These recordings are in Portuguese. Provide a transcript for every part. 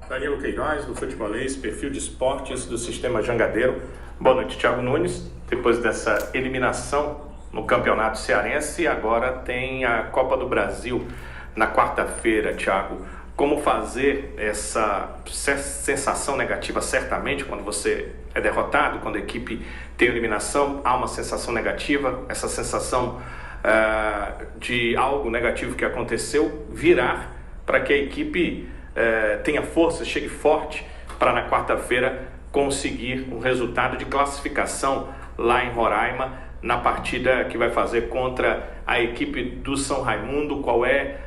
Danilo Queiroz, do Futebolês, perfil de esportes do Sistema Jangadeiro. Boa noite, Thiago Nunes. Depois dessa eliminação no Campeonato Cearense, agora tem a Copa do Brasil na quarta-feira, Thiago. Como fazer essa sensação negativa? Certamente, quando você é derrotado, quando a equipe tem eliminação, há uma sensação negativa, essa sensação de algo negativo que aconteceu, virar para que a equipe tenha força, chegue forte para na quarta-feira conseguir um resultado de classificação lá em Roraima, na partida que vai fazer contra a equipe do São Raimundo. Qual é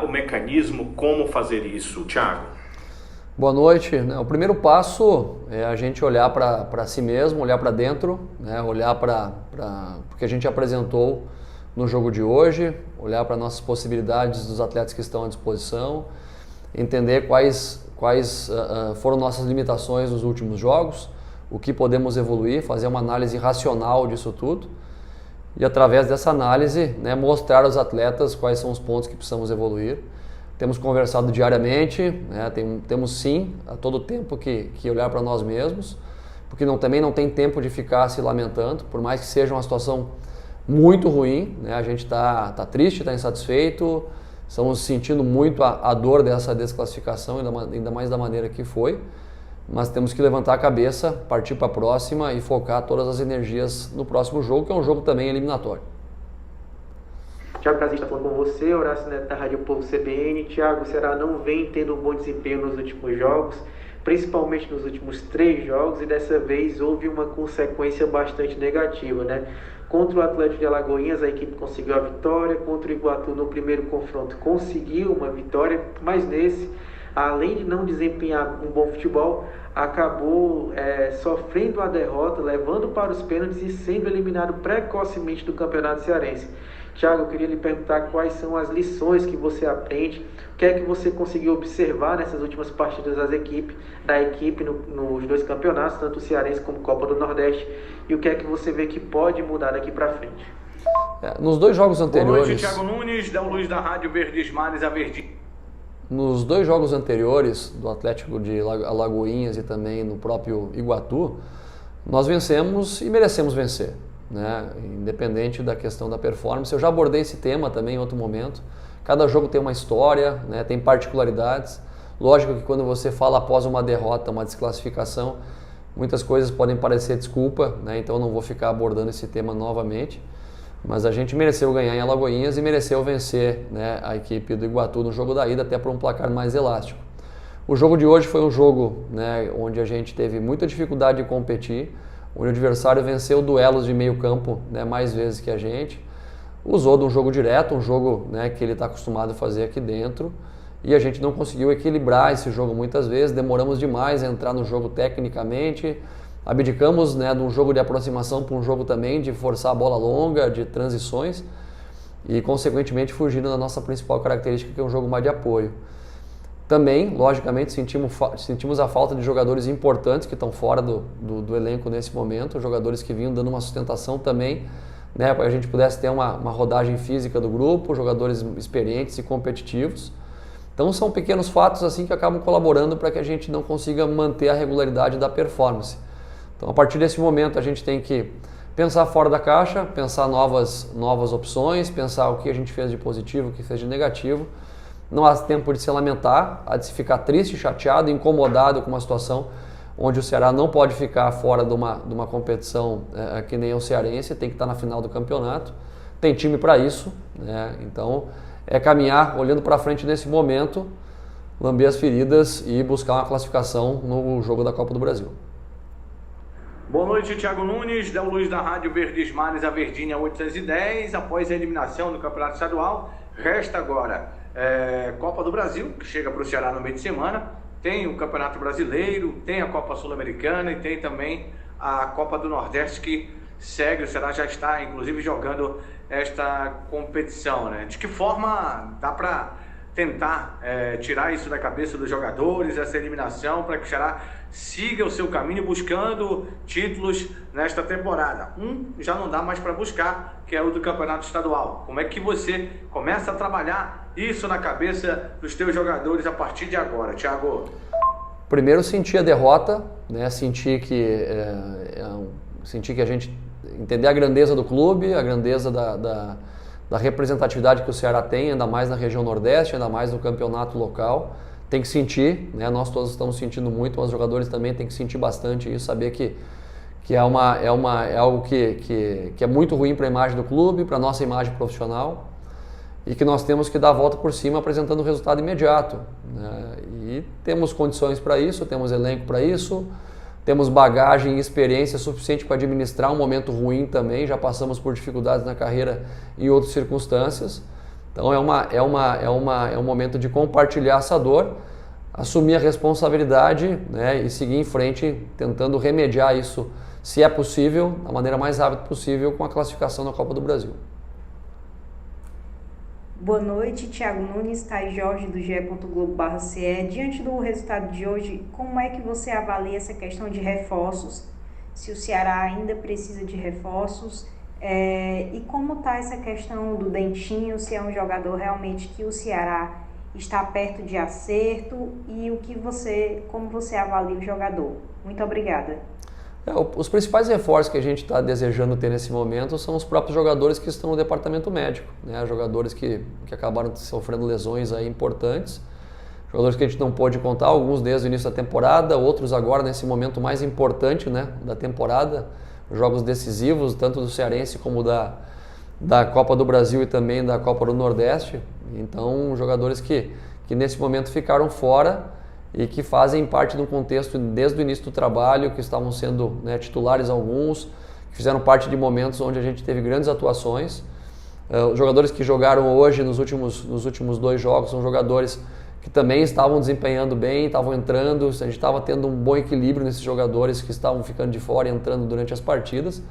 o mecanismo, como fazer isso, Thiago? Boa noite. O primeiro passo é a gente olhar para si mesmo, olhar para dentro, né? Olhar para o que a gente apresentou no jogo de hoje, olhar para nossas possibilidades dos atletas que estão à disposição, entender quais foram nossas limitações nos últimos jogos, o que podemos evoluir, fazer uma análise racional disso tudo e através dessa análise, né, mostrar aos atletas quais são os pontos que precisamos evoluir. Temos conversado diariamente, né, temos sim a todo tempo que olhar para nós mesmos, porque também não tem tempo de ficar se lamentando, por mais que seja uma situação muito ruim, né, a gente está triste, está insatisfeito, estamos sentindo muito a dor dessa desclassificação, ainda mais da maneira que foi, mas temos que levantar a cabeça, partir para a próxima e focar todas as energias no próximo jogo, que é um jogo também eliminatório. Thiago Casim está falando com você, Horácio Neto da Rádio Povo CBN. Thiago, o Ceará não vem tendo um bom desempenho nos últimos jogos, principalmente nos últimos 3 jogos, e dessa vez houve uma consequência bastante negativa, né? Contra o Atlético de Alagoinhas, a equipe conseguiu a vitória. Contra o Iguatu, no primeiro confronto, conseguiu uma vitória. Mas nesse, além de não desempenhar um bom futebol, acabou sofrendo a derrota, levando para os pênaltis e sendo eliminado precocemente do Campeonato Cearense. Thiago, eu queria lhe perguntar quais são as lições que você aprende, o que é que você conseguiu observar nessas últimas partidas da equipe nos 2 campeonatos, tanto o Cearense como Copa do Nordeste, e o que é que você vê que pode mudar daqui para frente. Nos 2 jogos anteriores... Boa noite, Thiago Nunes, da Luz da Rádio Verdes Mares, a Verdinha. Nos 2 jogos anteriores, do Atlético de Alagoinhas e também no próprio Iguatu, nós vencemos e merecemos vencer, né? Independente da questão da performance. Eu já abordei esse tema também em outro momento. Cada jogo tem uma história, né? Tem particularidades. Lógico que quando você fala após uma derrota, uma desclassificação, muitas coisas podem parecer desculpa, né? Então eu não vou ficar abordando esse tema novamente. Mas a gente mereceu ganhar em Alagoinhas e mereceu vencer, né, a equipe do Iguatu no jogo da ida, até por um placar mais elástico. O jogo de hoje foi um jogo, né, onde a gente teve muita dificuldade de competir, onde o adversário venceu duelos de meio campo, né, mais vezes que a gente. Usou de um jogo direto, um jogo, né, que ele está acostumado a fazer aqui dentro, e a gente não conseguiu equilibrar esse jogo muitas vezes, demoramos demais a entrar no jogo tecnicamente, abdicamos, né, de um jogo de aproximação para um jogo também de forçar a bola longa, de transições e consequentemente fugindo da nossa principal característica, que é um jogo mais de apoio. Também, logicamente, sentimos a falta de jogadores importantes que estão fora do elenco nesse momento, jogadores que vinham dando uma sustentação também, né, para que a gente pudesse ter uma rodagem física do grupo, jogadores experientes e competitivos. Então são pequenos fatos assim que acabam colaborando para que a gente não consiga manter a regularidade da performance. Então, a partir desse momento, a gente tem que pensar fora da caixa, pensar novas opções, pensar o que a gente fez de positivo, o que fez de negativo. Não há tempo de se lamentar, há de se ficar triste, chateado, incomodado com uma situação onde o Ceará não pode ficar fora de uma competição que nem o cearense, tem que estar na final do campeonato. Tem time para isso, né? Então é caminhar olhando para frente nesse momento, lamber as feridas e buscar uma classificação no jogo da Copa do Brasil. Boa noite, Thiago Nunes, da Luz da Rádio Verdes Mares, a Verdinha 810. Após a eliminação do Campeonato Estadual, resta agora Copa do Brasil, que chega para o Ceará no meio de semana. Tem o Campeonato Brasileiro, tem a Copa Sul-Americana e tem também a Copa do Nordeste, que segue. O Ceará já está, inclusive, jogando esta competição, né? De que forma dá para tentar tirar isso da cabeça dos jogadores, essa eliminação, para que o Ceará siga o seu caminho buscando títulos nesta temporada? Já não dá mais para buscar, que é o do Campeonato Estadual. Como é que você começa a trabalhar isso na cabeça dos teus jogadores a partir de agora, Thiago? Primeiro, sentir a derrota, né? Sentir que a gente entender a grandeza do clube, a grandeza da representatividade que o Ceará tem, ainda mais na região Nordeste, ainda mais no campeonato local. Tem que sentir, né? Nós todos estamos sentindo muito, mas os jogadores também têm que sentir bastante isso, saber que é algo que é muito ruim para a imagem do clube, para a nossa imagem profissional, e que nós temos que dar a volta por cima apresentando um resultado imediato, né? E temos condições para isso, temos elenco para isso, temos bagagem e experiência suficiente para administrar um momento ruim também, já passamos por dificuldades na carreira em outras circunstâncias. Então é um momento de compartilhar essa dor, assumir a responsabilidade, né, e seguir em frente tentando remediar isso, se é possível, da maneira mais rápida possível, com a classificação na Copa do Brasil. Boa noite, Thiago Nunes, Thay Jorge do ge.globo.ce. Diante do resultado de hoje, como é que você avalia essa questão de reforços? Se o Ceará ainda precisa de reforços? E como está essa questão do Dentinho, se é um jogador realmente que o Ceará está perto de acerto, e como você avalia o jogador? Muito obrigada. Os principais reforços que a gente está desejando ter nesse momento são os próprios jogadores que estão no departamento médico, né? Jogadores que acabaram sofrendo lesões aí importantes, jogadores que a gente não pôde contar, alguns desde o início da temporada, outros agora nesse momento mais importante, né, da temporada, jogos decisivos, tanto do Cearense como da Copa do Brasil e também da Copa do Nordeste. Então, jogadores que nesse momento ficaram fora e que fazem parte do contexto desde o início do trabalho, que estavam sendo, né, titulares alguns, que fizeram parte de momentos onde a gente teve grandes atuações. Os jogadores que jogaram hoje nos últimos 2 jogos são jogadores que também estavam desempenhando bem, estavam entrando, a gente estava tendo um bom equilíbrio nesses jogadores que estavam ficando de fora e entrando durante as partidas.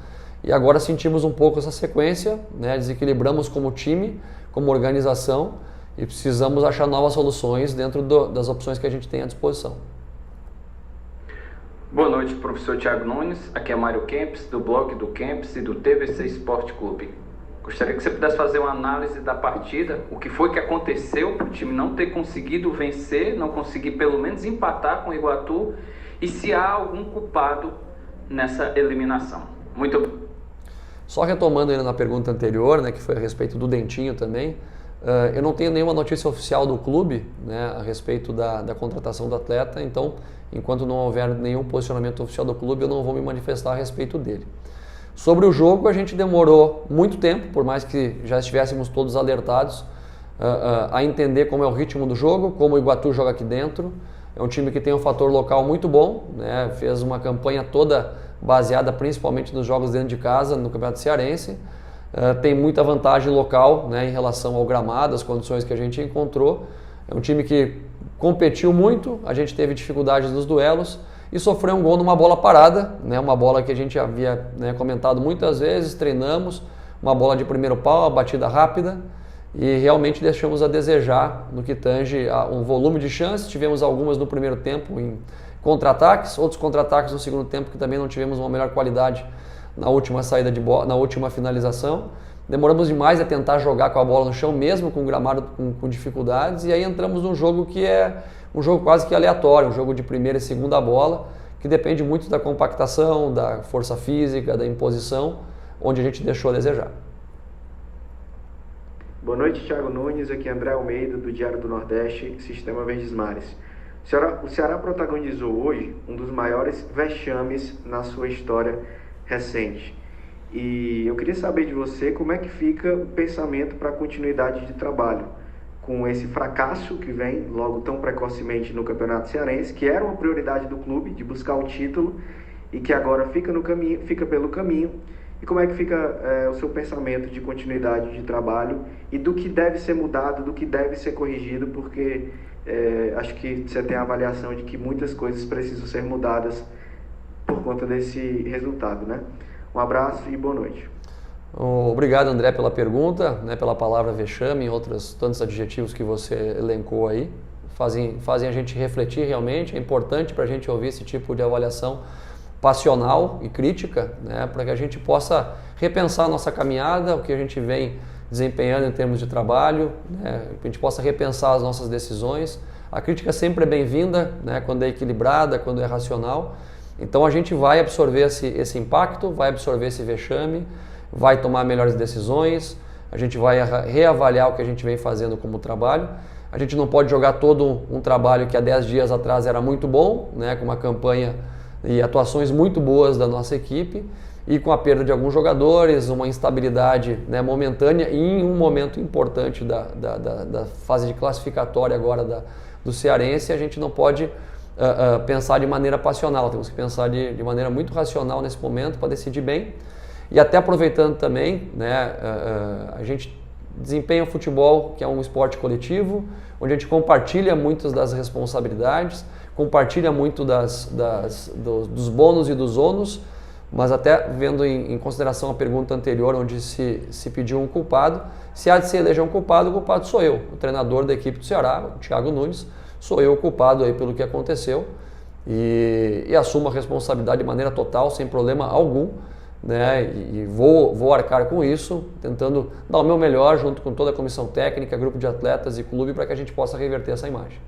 E agora sentimos um pouco essa sequência, né? Desequilibramos como time, como organização, e precisamos achar novas soluções dentro das opções que a gente tem à disposição. Boa noite, professor Thiago Nunes. Aqui é Mário Kempis, do blog do Kempis e do TVC Esporte Clube. Gostaria que você pudesse fazer uma análise da partida, o que foi que aconteceu para o time não ter conseguido vencer, não conseguir pelo menos empatar com o Iguatu, e se há algum culpado nessa eliminação. Muito obrigado. Só retomando ainda na pergunta anterior, né, que foi a respeito do Dentinho também, eu não tenho nenhuma notícia oficial do clube, né, a respeito da contratação do atleta, então, enquanto não houver nenhum posicionamento oficial do clube, eu não vou me manifestar a respeito dele. Sobre o jogo, a gente demorou muito tempo, por mais que já estivéssemos todos alertados, a entender como é o ritmo do jogo, como o Iguatu joga aqui dentro. É um time que tem um fator local muito bom, né, fez uma campanha toda baseada principalmente nos jogos dentro de casa, no Campeonato Cearense. Tem muita vantagem local, né, em relação ao gramado, as condições que a gente encontrou. É um time que competiu muito, a gente teve dificuldades nos duelos e sofreu um gol numa bola parada, né, uma bola que a gente havia, né, comentado muitas vezes, treinamos, uma bola de primeiro pau, uma batida rápida, e realmente deixamos a desejar no que tange a um volume de chances. Tivemos algumas no primeiro tempo em contra-ataques, outros contra-ataques no segundo tempo que também não tivemos uma melhor qualidade na última saída de bola, na última finalização. Demoramos demais a tentar jogar com a bola no chão, mesmo com o gramado com dificuldades, e aí entramos num jogo que é um jogo quase que aleatório, um jogo de primeira e segunda bola, que depende muito da compactação, da força física, da imposição, onde a gente deixou a desejar. Boa noite, Thiago Nunes, aqui é André Almeida, do Diário do Nordeste, Sistema Verdes Mares. O Ceará protagonizou hoje um dos maiores vexames na sua história recente. E eu queria saber de você como é que fica o pensamento para a continuidade de trabalho, com esse fracasso que vem logo tão precocemente no Campeonato Cearense, que era uma prioridade do clube, de buscar o título, e que agora fica pelo caminho. E como é que fica o seu pensamento de continuidade de trabalho e do que deve ser mudado, do que deve ser corrigido, porque acho que você tem a avaliação de que muitas coisas precisam ser mudadas por conta desse resultado, né? Um abraço e boa noite. Obrigado, André, pela pergunta, né, pela palavra vexame e outros tantos adjetivos que você elencou aí. Fazem a gente refletir realmente. É importante para a gente ouvir esse tipo de avaliação passional e crítica, né, para que a gente possa repensar a nossa caminhada, o que a gente vem desempenhando em termos de trabalho, né, que a gente possa repensar as nossas decisões, A crítica sempre é bem-vinda, né, quando é equilibrada, quando é racional. Então a gente vai absorver esse impacto, vai absorver esse vexame, vai tomar melhores decisões, a gente vai reavaliar o que a gente vem fazendo como trabalho. A gente não pode jogar todo um trabalho que há 10 dias atrás era muito bom, né, com uma campanha e atuações muito boas da nossa equipe, e com a perda de alguns jogadores, uma instabilidade, né, momentânea e em um momento importante da fase de classificatória agora do Cearense, a gente não pode pensar de maneira passional, temos que pensar de maneira muito racional nesse momento para decidir bem. E até aproveitando também, né, a gente desempenha o futebol, que é um esporte coletivo, onde a gente compartilha muitas das responsabilidades, compartilha muito dos bônus e dos ônus, mas até vendo em consideração a pergunta anterior, onde se pediu um culpado, se há de se eleger um culpado, o culpado sou eu, o treinador da equipe do Ceará, o Thiago Nunes, sou eu o culpado aí pelo que aconteceu e assumo a responsabilidade de maneira total, sem problema algum, né? E vou arcar com isso, tentando dar o meu melhor junto com toda a comissão técnica, grupo de atletas e clube para que a gente possa reverter essa imagem.